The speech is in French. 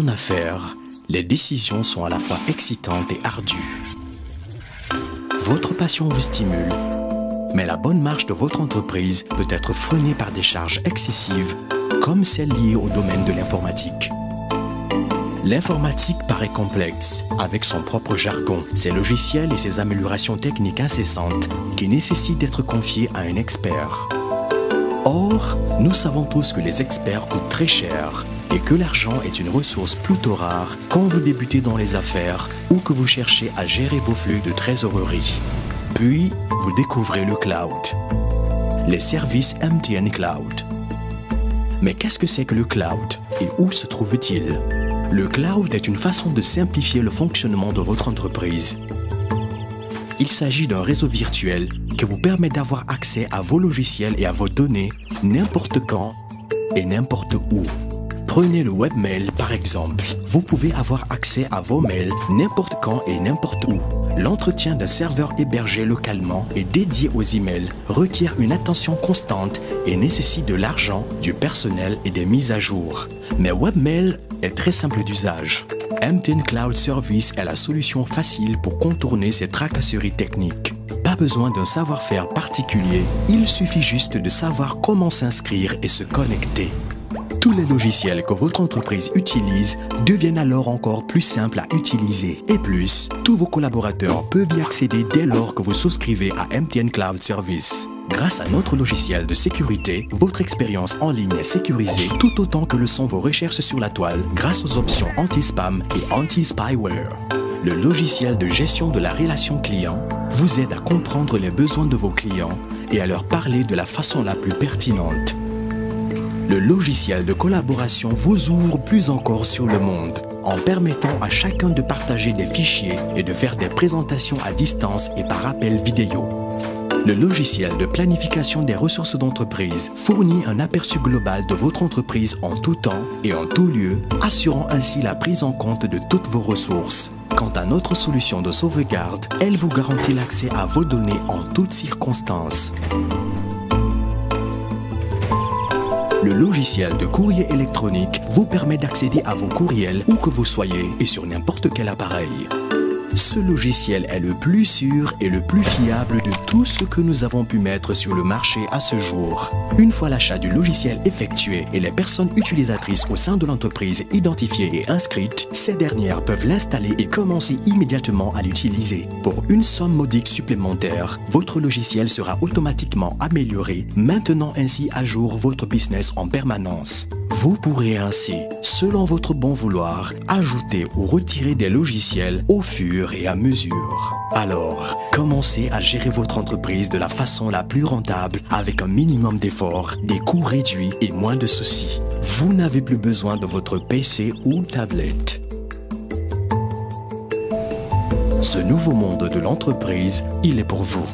En affaires, les décisions sont à la fois excitantes et ardues. Votre passion vous stimule, mais la bonne marche de votre entreprise peut être freinée par des charges excessives, comme celles liées au domaine de l'informatique. L'informatique paraît complexe, avec son propre jargon, ses logiciels et ses améliorations techniques incessantes qui nécessitent d'être confiés à un expert. Or, nous savons tous que les experts coûtent très cher et que l'argent est une ressource plutôt rare quand vous débutez dans les affaires ou que vous cherchez à gérer vos flux de trésorerie. Puis, vous découvrez le cloud. Les services MTN Cloud. Mais qu'est-ce que c'est que le cloud et où se trouve-t-il ? Le cloud est une façon de simplifier le fonctionnement de votre entreprise. Il s'agit d'un réseau virtuel qui vous permet d'avoir accès à vos logiciels et à vos données n'importe quand et n'importe où. Prenez le webmail par exemple. Vous pouvez avoir accès à vos mails n'importe quand et n'importe où. L'entretien d'un serveur hébergé localement et dédié aux emails requiert une attention constante et nécessite de l'argent, du personnel et des mises à jour. Mais webmail est très simple d'usage. MTN Cloud Service est la solution facile pour contourner ces tracasseries techniques. Pas besoin d'un savoir-faire particulier, il suffit juste de savoir comment s'inscrire et se connecter. Tous les logiciels que votre entreprise utilise deviennent alors encore plus simples à utiliser. Et plus, tous vos collaborateurs peuvent y accéder dès lors que vous souscrivez à MTN Cloud Service. Grâce à notre logiciel de sécurité, votre expérience en ligne est sécurisée tout autant que le sont vos recherches sur la toile grâce aux options anti-spam et anti-spyware. Le logiciel de gestion de la relation client vous aide à comprendre les besoins de vos clients et à leur parler de la façon la plus pertinente. Le logiciel de collaboration vous ouvre plus encore sur le monde en permettant à chacun de partager des fichiers et de faire des présentations à distance et par appel vidéo. Le logiciel de planification des ressources d'entreprise fournit un aperçu global de votre entreprise en tout temps et en tout lieu, assurant ainsi la prise en compte de toutes vos ressources. Quant à notre solution de sauvegarde, elle vous garantit l'accès à vos données en toutes circonstances. Le logiciel de courrier électronique vous permet d'accéder à vos courriels où que vous soyez et sur n'importe quel appareil. Ce logiciel est le plus sûr et le plus fiable de tout ce que nous avons pu mettre sur le marché à ce jour. Une fois l'achat du logiciel effectué et les personnes utilisatrices au sein de l'entreprise identifiées et inscrites, ces dernières peuvent l'installer et commencer immédiatement à l'utiliser. Pour une somme modique supplémentaire, votre logiciel sera automatiquement amélioré, maintenant ainsi à jour votre business en permanence. Vous pourrez ainsi, selon votre bon vouloir, ajouter ou retirer des logiciels au fur et à mesure. Alors, commencez à gérer votre entreprise de la façon la plus rentable avec un minimum d'efforts, des coûts réduits et moins de soucis. Vous n'avez plus besoin de votre PC ou tablette. Ce nouveau monde de l'entreprise, il est pour vous.